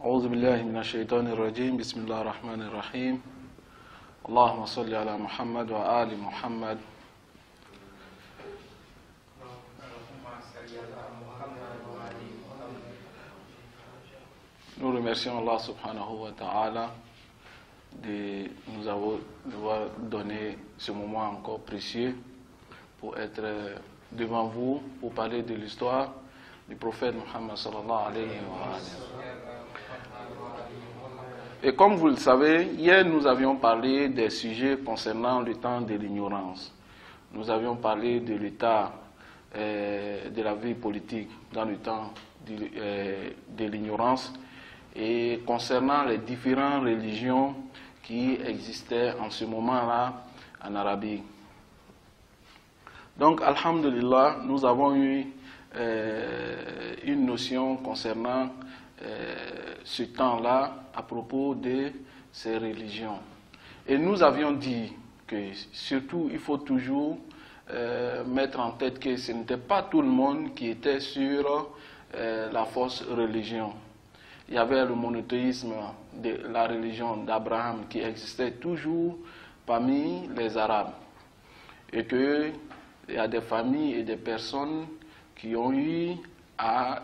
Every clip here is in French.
أعوذ بالله من الشيطان الرجيم بسم الله الرحمن الرحيم اللهم صل على محمد وآل محمد. Nous remercions Allah subhanahu wa ta'ala de nous avoir donné ce moment encore précieux pour être devant vous, pour parler de l'histoire du prophète Muhammad sallallahu alayhi wa sallam. Et comme vous le savez, hier nous avions parlé des sujets concernant le temps de l'ignorance. Nous avions parlé de l'état de la vie politique dans le temps de l'ignorance et concernant les différentes religions qui existaient en ce moment-là en Arabie. Donc, alhamdulillah, nous avons eu une notion concernant ce temps-là à propos de ces religions. Et nous avions dit que surtout il faut toujours mettre en tête que ce n'était pas tout le monde qui était sur la fausse religion. Il y avait le monothéisme de la religion d'Abraham qui existait toujours parmi les Arabes. Et qu'il y a des familles et des personnes qui ont eu à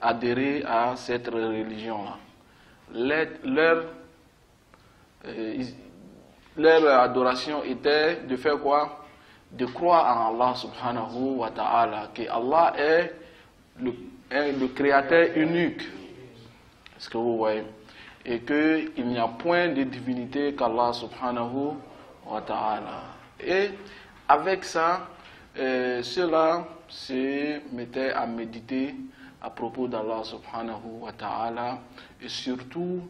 adhérer à cette religion-là. Leur adoration était de faire quoi? De croire en Allah subhanahu wa ta'ala, que Allah est le créateur unique. Est-ce que vous voyez? Et qu'il n'y a point de divinité qu'Allah subhanahu wa ta'ala. Et avec ça, ceux-là se mettaient à méditer à propos d'Allah subhanahu wa ta'ala et surtout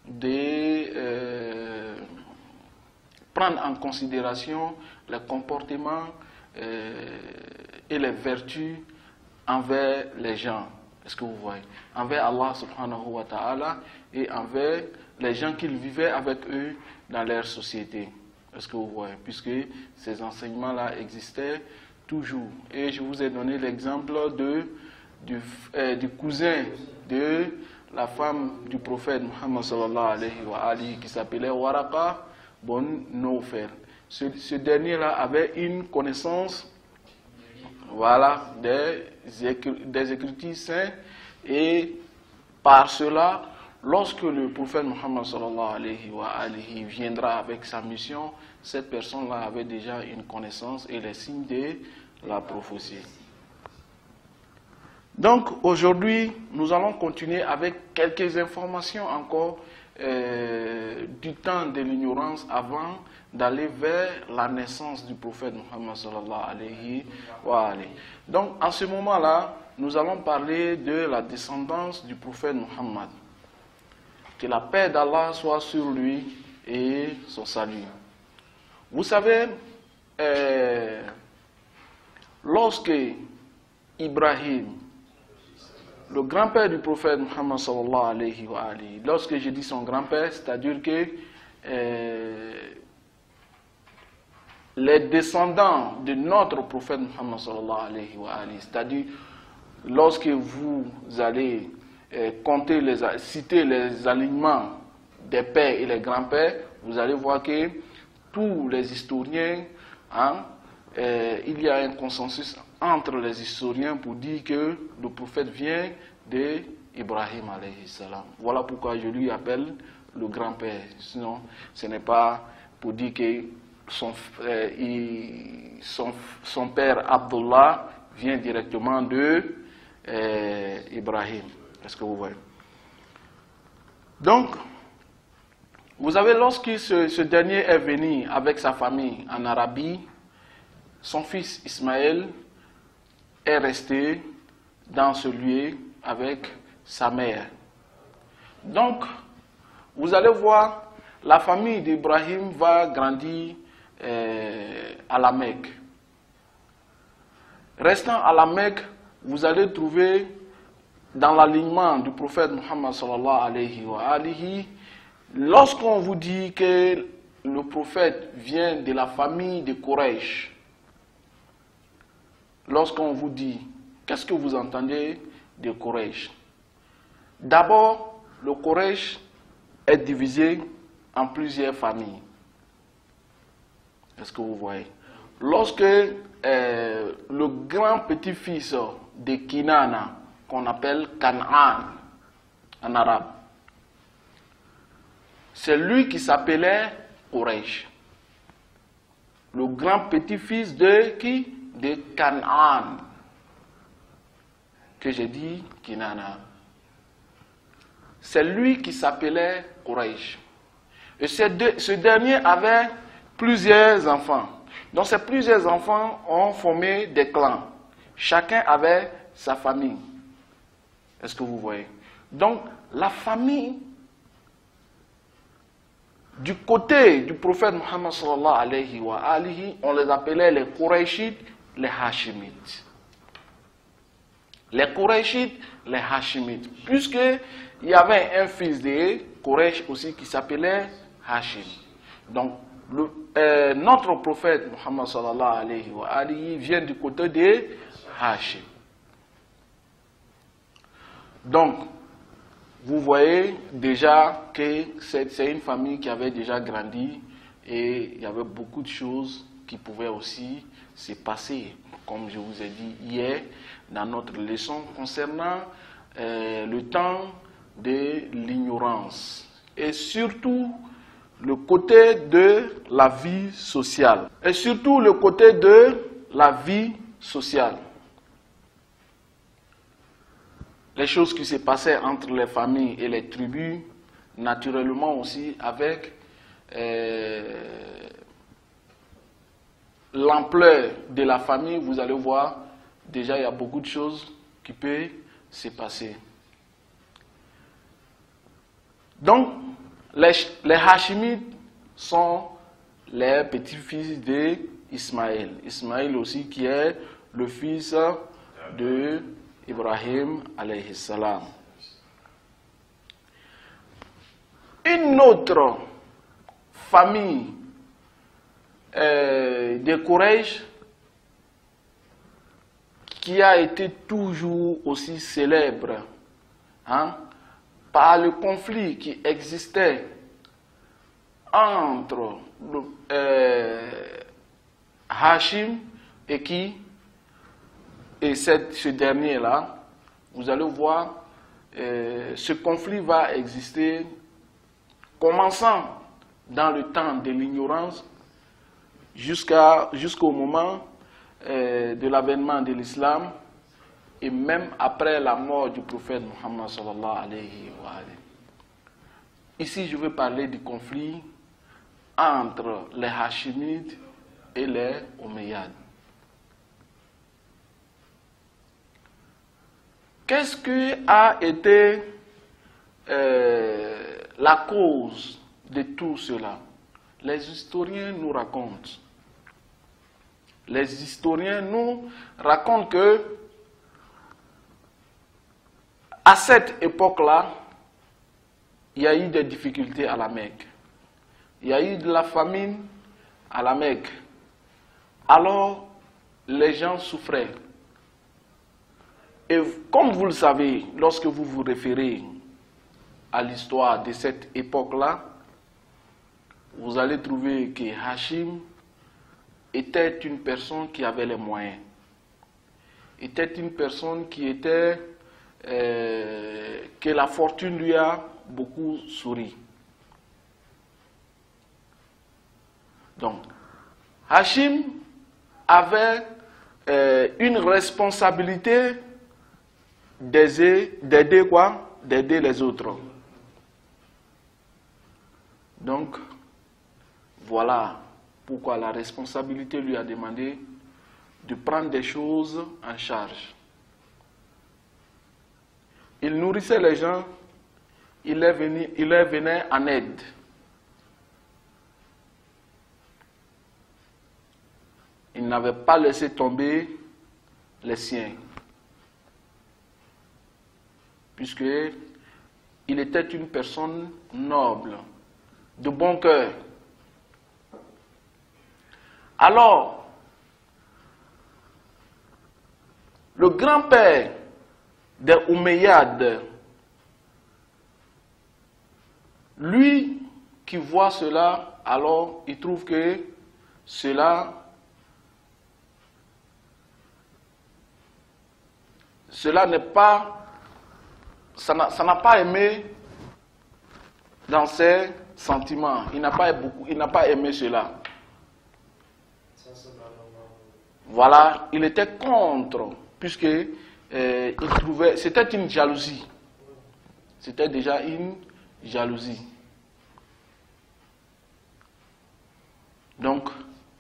de prendre en considération les comportements et les vertus envers les gens. Est-ce que vous voyez? Envers Allah subhanahu wa ta'ala et envers les gens qu'ils vivaient avec eux dans leur société. Est-ce que vous voyez? Puisque ces enseignements-là existaient toujours. Et je vous ai donné l'exemple du cousin de la femme du prophète Muhammad sallallahu alayhi wa alihi qui s'appelait Waraqa bin Nawfal. Ce dernier-là avait une connaissance des Écritures saintes et par cela, lorsque le prophète Muhammad sallallahu alayhi wa alihi viendra avec sa mission, cette personne-là avait déjà une connaissance et les signes de la prophétie. Donc aujourd'hui, nous allons continuer avec quelques informations encore du temps de l'ignorance avant d'aller vers la naissance du prophète Muhammad sallallahu alayhi wa alihi. Donc en ce moment-là, nous allons parler de la descendance du prophète Muhammad. Que la paix d'Allah soit sur lui et son salut. Vous savez, lorsque Ibrahim, le grand-père du prophète Muhammad sallallahu alayhi wa alihi, lorsque je dis son grand-père, c'est-à-dire que les descendants de notre prophète Muhammad sallallahu alayhi wa alihi, c'est-à-dire lorsque vous allez citer les alignements des pères et les grands-pères, vous allez voir que tous les historiens, il y a un consensus entre les historiens pour dire que le prophète vient d'Ibrahim alayhi salam. Voilà pourquoi je lui appelle le grand-père. Sinon, ce n'est pas pour dire que son père Abdullah vient directement de Ibrahim. Est-ce que vous voyez? Donc, vous avez, lorsque ce dernier est venu avec sa famille en Arabie, son fils Ismaël est resté dans ce lieu avec sa mère. Donc, vous allez voir, la famille d'Ibrahim va grandir à la Mecque. Restant à la Mecque, vous allez trouver dans l'alignement du prophète Muhammad sallallahu alayhi wa alihi, lorsqu'on vous dit que le prophète vient de la famille de Quraysh, lorsqu'on vous dit, qu'est-ce que vous entendez de Quraysh? D'abord, le Quraysh est divisé en plusieurs familles. Est-ce que vous voyez? Lorsque le grand petit-fils de Kinana, qu'on appelle Canaan en arabe, c'est lui qui s'appelait Quraysh. Le grand petit-fils de qui? De Canaan, que j'ai dit Kinana. C'est lui qui s'appelait Quraysh. Et ce dernier avait plusieurs enfants. Donc ces plusieurs enfants ont formé des clans. Chacun avait sa famille. Est-ce que vous voyez? Donc la famille du côté du prophète Muhammad sallallahu alayhi wa alihi, on les appelait les Qurayshites, les Hashimites. Les Qurayshites, les Hashimites. Puisqu'il y avait un fils de Quraysh aussi qui s'appelait Hashim. Donc notre prophète Muhammad sallallahu alayhi wa alihi vient du côté de Hashim. Donc, vous voyez déjà que c'est une famille qui avait déjà grandi et il y avait beaucoup de choses qui pouvaient aussi se passer, comme je vous ai dit hier dans notre leçon concernant le temps de l'ignorance et surtout le côté de la vie sociale. Et surtout le côté de la vie sociale. Les choses qui se passaient entre les familles et les tribus, naturellement aussi avec l'ampleur de la famille, vous allez voir, déjà il y a beaucoup de choses qui peuvent se passer. Donc, les Hashimites sont les petits-fils d'Ismaël. Ismaël aussi qui est le fils de Ibrahim alayhi salam. Une autre famille de Quraysh qui a été toujours aussi célèbre par le conflit qui existait entre Hashim et qui et ce dernier-là, vous allez voir, ce conflit va exister commençant dans le temps de l'ignorance jusqu'au moment de l'avènement de l'islam et même après la mort du prophète Muhammad sallallahu alayhi wa sallam. Ici, je vais parler du conflit entre les Hashimites et les Omeyyades. Qu'est-ce qui a été la cause de tout cela? Les historiens nous racontent. Les historiens nous racontent que à cette époque-là, il y a eu des difficultés à la Mecque. Il y a eu de la famine à la Mecque. Alors, les gens souffraient. Et comme vous le savez, lorsque vous vous référez à l'histoire de cette époque-là, vous allez trouver que Hashim était une personne qui avait les moyens. Était une personne qui était... que la fortune lui a beaucoup souri. Donc, Hashim avait une responsabilité d'aider les autres. Donc, voilà pourquoi la responsabilité lui a demandé de prendre des choses en charge. Il nourrissait les gens, il leur venait en aide. Il n'avait pas laissé tomber les siens. Puisque il était une personne noble, de bon cœur. Alors, le grand-père des Omeyyades, lui qui voit cela, alors il trouve que cela n'est pas, ça n'a pas aimé dans ses sentiments. Il n'a pas aimé cela. Voilà, il était contre, puisque il trouvait, c'était une jalousie. C'était déjà une jalousie. Donc,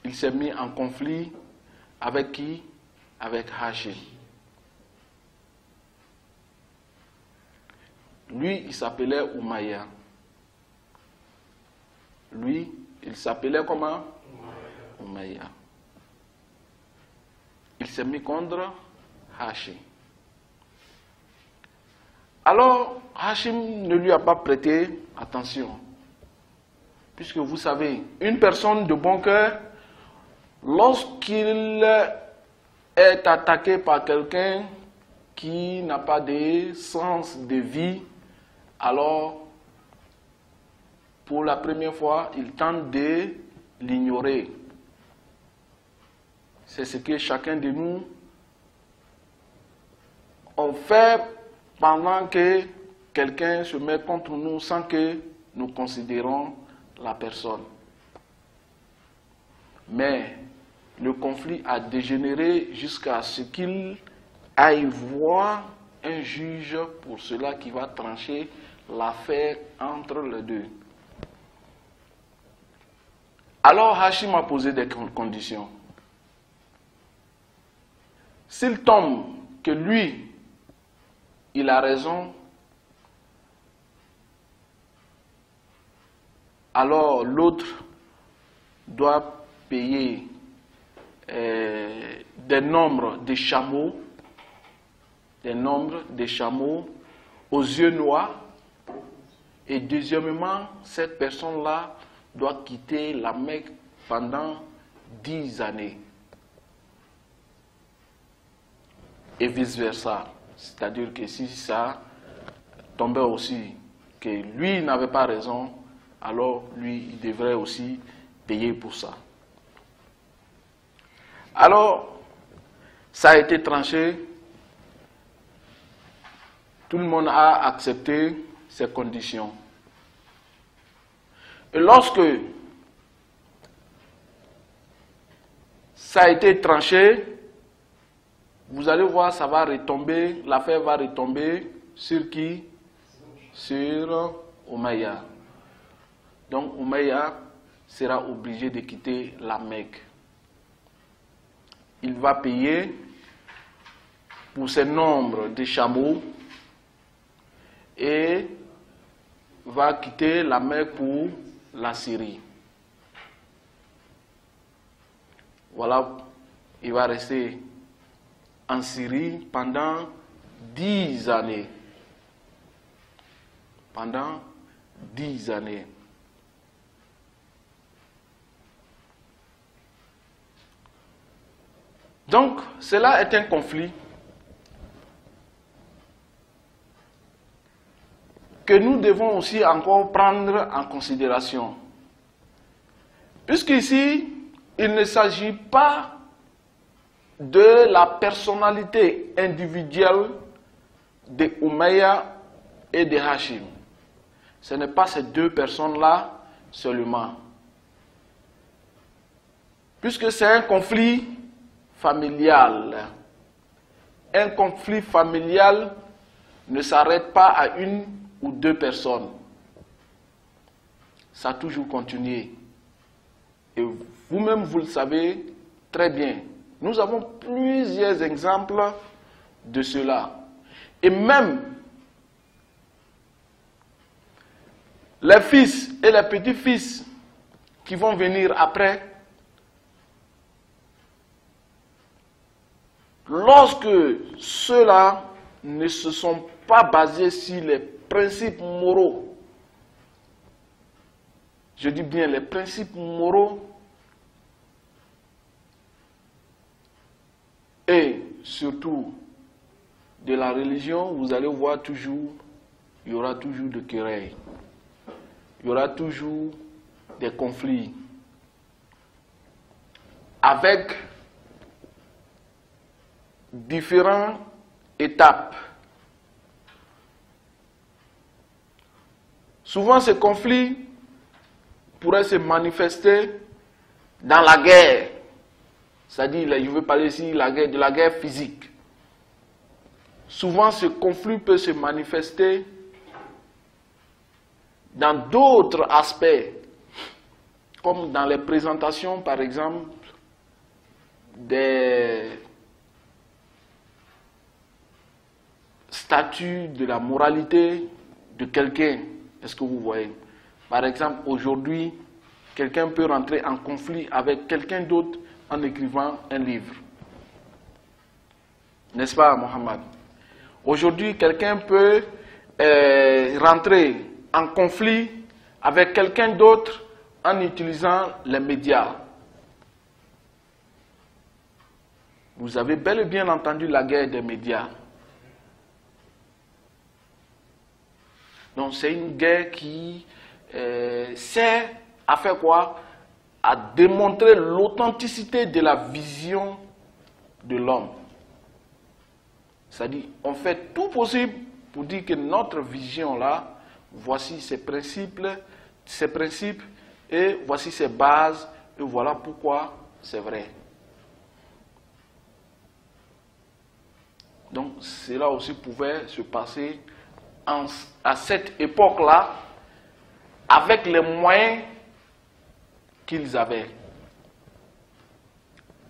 il s'est mis en conflit avec qui? Avec Hachim. Lui, il s'appelait Umayya. Lui, il s'appelait comment? Umayya. Il s'est mis contre Hachim. Alors, Hachim ne lui a pas prêté attention. Puisque vous savez, une personne de bon cœur, lorsqu'il est attaqué par quelqu'un qui n'a pas de sens de vie, alors, pour la première fois, il tente de l'ignorer. C'est ce que chacun de nous on fait pendant que quelqu'un se met contre nous sans que nous considérons la personne. Mais le conflit a dégénéré jusqu'à ce qu'il aille voir un juge pour cela qui va trancher l'affaire entre les deux. Alors Hachim a posé des conditions. S'il tombe que lui, il a raison, alors l'autre doit payer des nombres de chameaux, aux yeux noirs, et deuxièmement, cette personne-là doit quitter la Mecque pendant 10 années. Et vice-versa. C'est-à-dire que si ça tombait aussi, que lui n'avait pas raison, alors lui, il devrait aussi payer pour ça. Alors, ça a été tranché. Tout le monde a accepté ces conditions. Et lorsque ça a été tranché, vous allez voir, ça va retomber, l'affaire va retomber sur qui? Sur Umayya. Donc Umayya sera obligé de quitter la Mecque. Il va payer pour ce nombre de chameaux et va quitter la Mecque pour la Syrie. Voilà, il va rester en Syrie pendant 10 années. Pendant 10 années. Donc, cela est un conflit que nous devons aussi encore prendre en considération. Puisqu'ici, il ne s'agit pas de la personnalité individuelle de Umayya et de Hachim. Ce n'est pas ces deux personnes-là seulement. Puisque c'est un conflit familial. Un conflit familial ne s'arrête pas à une ou deux personnes. Ça a toujours continué. Et vous-même, vous le savez très bien. Nous avons plusieurs exemples de cela. Et même les fils et les petits-fils qui vont venir après, lorsque ceux-là ne se sont pas basés sur les principes moraux, je dis bien les principes moraux, et surtout de la religion, vous allez voir toujours, il y aura toujours de querelles. il y aura toujours des conflits avec différentes étapes. Souvent, ces conflits pourraient se manifester dans la guerre. C'est-à-dire, je veux parler ici de la guerre physique. Souvent, ce conflit peut se manifester dans d'autres aspects, comme dans les présentations, par exemple, des statuts de la moralité de quelqu'un. Est-ce que vous voyez? Par exemple, aujourd'hui, quelqu'un peut rentrer en conflit avec quelqu'un d'autre en écrivant un livre. N'est-ce pas, Mohamed? Aujourd'hui, quelqu'un peut rentrer en conflit avec quelqu'un d'autre en utilisant les médias. Vous avez bel et bien entendu la guerre des médias. Donc c'est une guerre qui sert à faire quoi? À démontrer l'authenticité de la vision de l'homme. C'est-à-dire, on fait tout possible pour dire que notre vision là, voici ses principes et voici ses bases et voilà pourquoi c'est vrai. Donc cela aussi pouvait se passer à cette époque-là avec les moyens qu'ils avaient.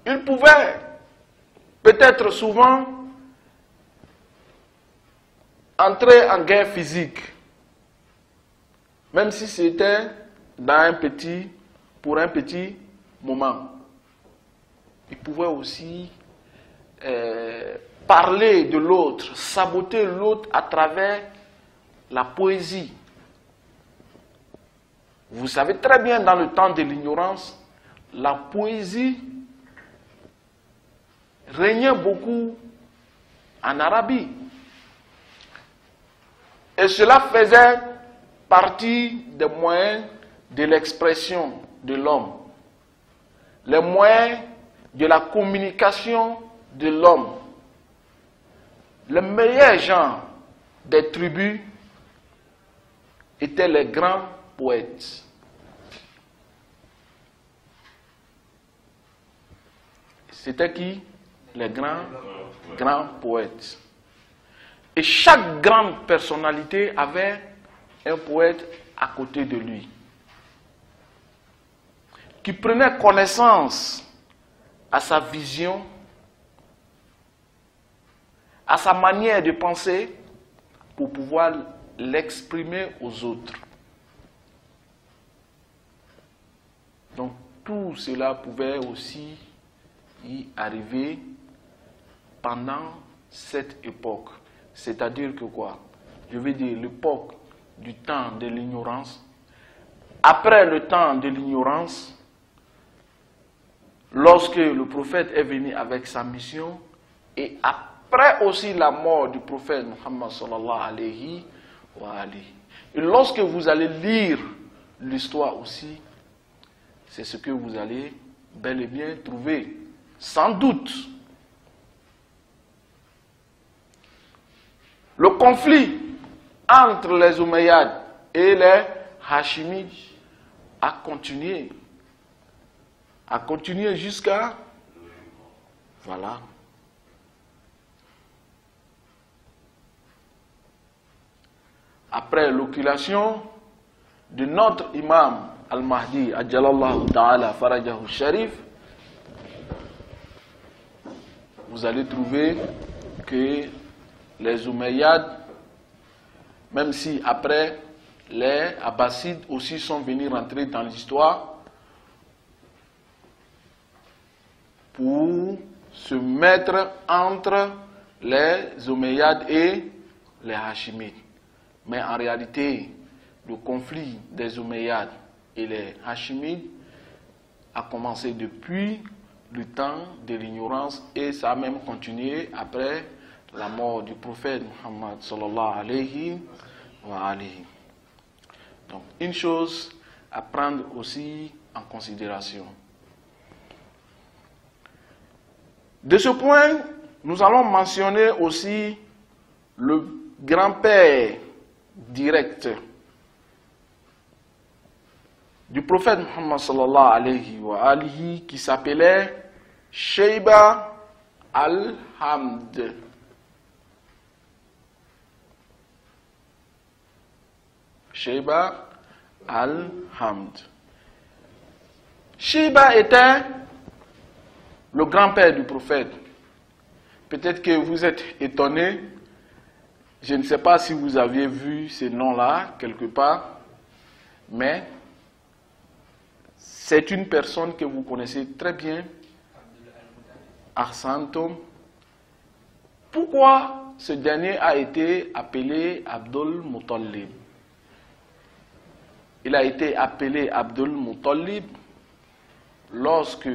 Ils pouvaient peut-être souvent entrer en guerre physique, même si c'était pour un petit moment. Ils pouvaient aussi parler de l'autre, saboter l'autre à travers la poésie. Vous savez très bien, dans le temps de l'ignorance, la poésie régnait beaucoup en Arabie. Et cela faisait partie des moyens de l'expression de l'homme, les moyens de la communication de l'homme. Les meilleurs gens des tribus étaient les grands poètes. C'était qui? Les grands poètes. Et chaque grande personnalité avait un poète à côté de lui, qui prenait connaissance à sa vision, à sa manière de penser, pour pouvoir l'exprimer aux autres. Donc tout cela pouvait aussi y arriver pendant cette époque. C'est-à-dire que quoi? Je veux dire l'époque du temps de l'ignorance. Après le temps de l'ignorance, lorsque le prophète est venu avec sa mission, et après aussi la mort du prophète Muhammad sallallahu alayhi wa alayhi. Et lorsque vous allez lire l'histoire aussi, c'est ce que vous allez bel et bien trouver, sans doute. Le conflit entre les Omeyyades et les Hachimides a continué jusqu'à, voilà. Après l'occupation de notre imam Al-Mahdi, Ajalallahu Ta'ala Farajahu Sharif, vous allez trouver que les Omeyyades, même si après les Abbassides aussi sont venus rentrer dans l'histoire pour se mettre entre les Omeyyades et les Hachimides. Mais en réalité, le conflit des Omeyyades et les Hachimides a commencé depuis le temps de l'ignorance et ça a même continué après la mort du prophète Muhammad sallallahu alayhi wa alayhi. Donc, une chose à prendre aussi en considération. De ce point, nous allons mentionner aussi le grand-père direct du prophète Muhammad sallallahu alayhi wa alihi qui s'appelait Shayba al-Hamd. Shayba al-Hamd. Shayba était le grand-père du prophète. Peut-être que vous êtes étonnés. Je ne sais pas si vous aviez vu ces noms-là quelque part, mais c'est une personne que vous connaissez très bien, Ahsantum. Pourquoi ce dernier a été appelé Abdul Muttalib? Il a été appelé Abdul Muttalib lorsque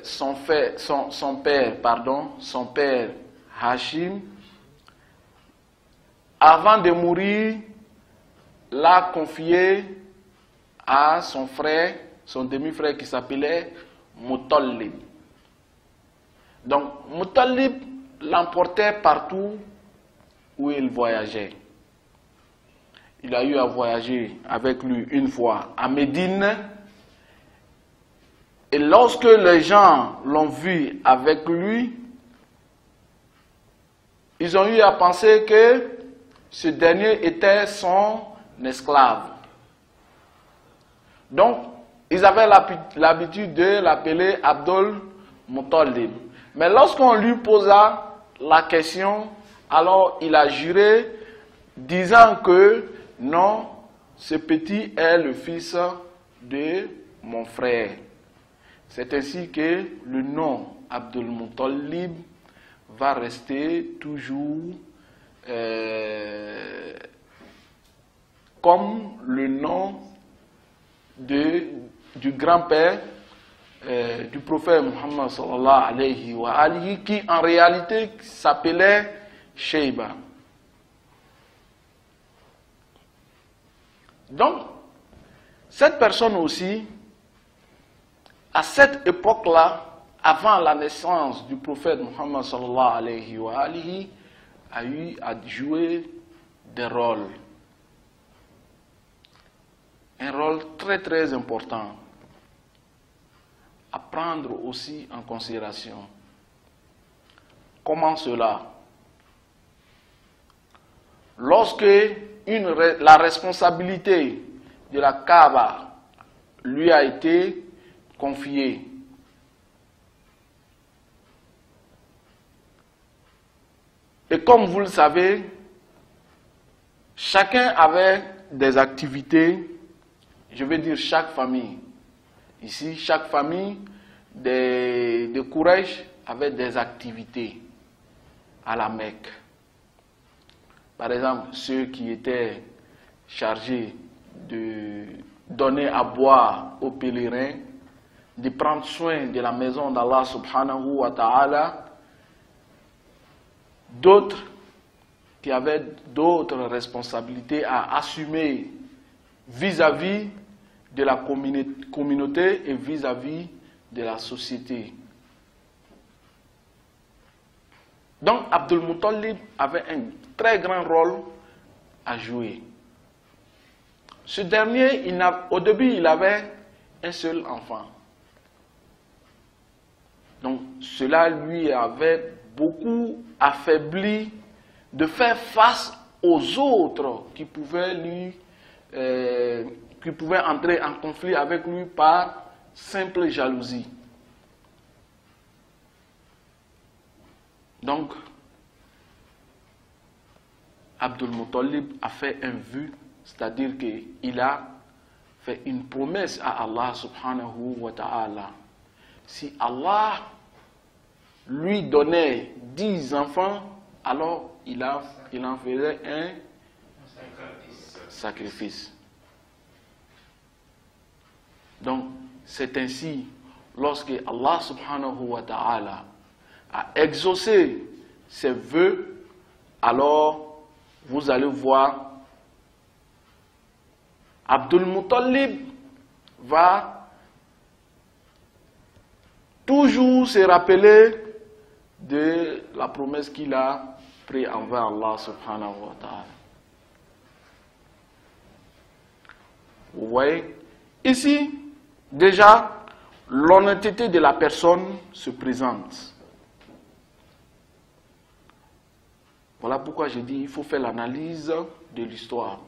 son père Hashim, avant de mourir, l'a confié à son frère, son demi-frère qui s'appelait Muttalib. Donc, Muttalib l'emportait partout où il voyageait. Il a eu à voyager avec lui une fois à Médine. Et lorsque les gens l'ont vu avec lui, ils ont eu à penser que ce dernier était son esclave. Donc, ils avaient l'habitude de l'appeler Abdul Muttalib. Mais lorsqu'on lui posa la question, alors il a juré, disant que non, ce petit est le fils de mon frère. C'est ainsi que le nom Abdul Muttalib va rester toujours comme le nom du grand-père du prophète Muhammad sallallahu alayhi wa alihi, qui en réalité s'appelait Shayba. Donc, cette personne aussi, à cette époque-là, avant la naissance du prophète Muhammad sallallahu alayhi wa alihi, a eu à jouer des rôles. Un rôle très très important à prendre aussi en considération. Comment cela? Lorsque la responsabilité de la Kaaba lui a été confiée, et comme vous le savez, chacun avait des activités, je veux dire chaque famille. Ici, chaque famille de Quraysh avait des activités à la Mecque. Par exemple, ceux qui étaient chargés de donner à boire aux pèlerins, de prendre soin de la maison d'Allah subhanahu wa ta'ala, d'autres qui avaient d'autres responsabilités à assumer vis-à-vis de la communauté et vis-à-vis de la société. Donc Abdul Muttalib avait un très grand rôle à jouer. Ce dernier, au début, il avait un seul enfant. Donc cela lui avait beaucoup affaibli de faire face aux autres qui pouvaient entrer en conflit avec lui par simple jalousie. Donc, Abdul Muttalib a fait un vœu, c'est-à-dire qu'il a fait une promesse à Allah subhanahu wa ta'ala. Si Allah lui donnait 10 enfants, alors il en faisait un sacrifice. Donc, c'est ainsi, lorsque Allah subhanahu wa ta'ala a exaucé ses vœux, alors vous allez voir Abdul Muttalib va toujours se rappeler de la promesse qu'il a prise envers Allah subhanahu wa ta'ala. Vous voyez, ici, déjà, l'honnêteté de la personne se présente. Voilà pourquoi j'ai dit qu'il faut faire l'analyse de l'histoire.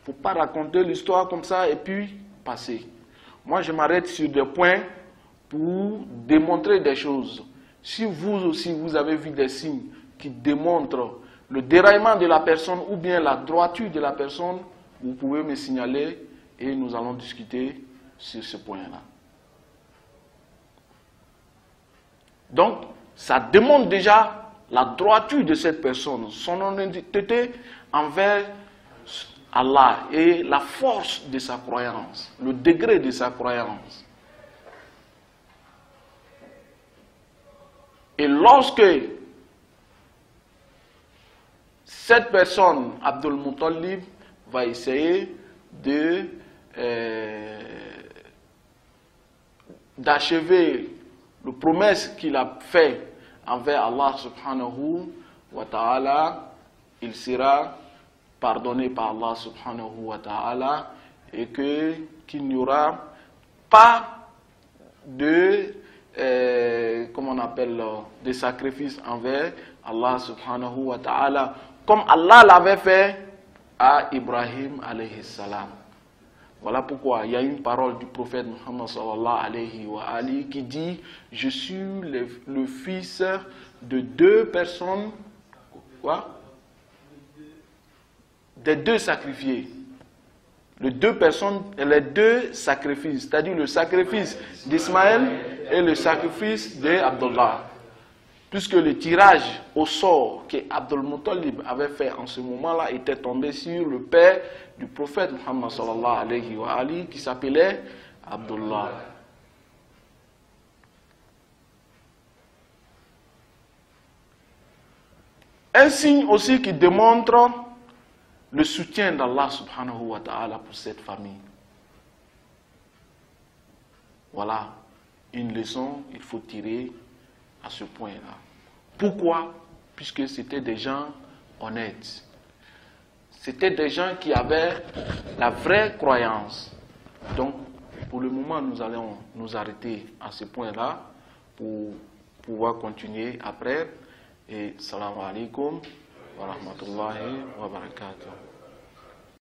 Il ne faut pas raconter l'histoire comme ça et puis passer. Moi, je m'arrête sur des points pour démontrer des choses. Si vous aussi, vous avez vu des signes qui démontrent le déraillement de la personne ou bien la droiture de la personne, vous pouvez me signaler et nous allons discuter sur ce point-là. Donc, ça démontre déjà la droiture de cette personne, son honnêteté envers Allah et la force de sa croyance, le degré de sa croyance. Et lorsque cette personne, Abdul Muttalib, va essayer d'achever la promesse qu'il a faite envers Allah subhanahu wa ta'ala, il sera pardonné par Allah subhanahu wa ta'ala et qu'il n'y aura pas de comment on appelle de sacrifice envers Allah subhanahu wa ta'ala comme Allah l'avait fait à Ibrahim alayhi salam. Voilà pourquoi il y a une parole du prophète Muhammad sallallahu alayhi wa alihi qui dit: je suis le fils de deux personnes, quoi? Des deux sacrifiés. Les deux personnes, les deux sacrifices, c'est-à-dire le sacrifice d'Ismaël et le sacrifice d'Abdullah. Puisque le tirage au sort que Abdul Muttalib avait fait en ce moment-là était tombé sur le père du prophète Muhammad sallallahu alayhi wa alihi qui s'appelait Abdullah. Un signe aussi qui démontre le soutien d'Allah subhanahu wa ta'ala pour cette famille. Voilà une leçon qu'il faut tirer à ce point-là. Pourquoi? Puisque c'était des gens honnêtes. C'était des gens qui avaient la vraie croyance. Donc, pour le moment, nous allons nous arrêter à ce point-là pour pouvoir continuer après. Et salam alaikum wa rahmatullahi wa barakatuh.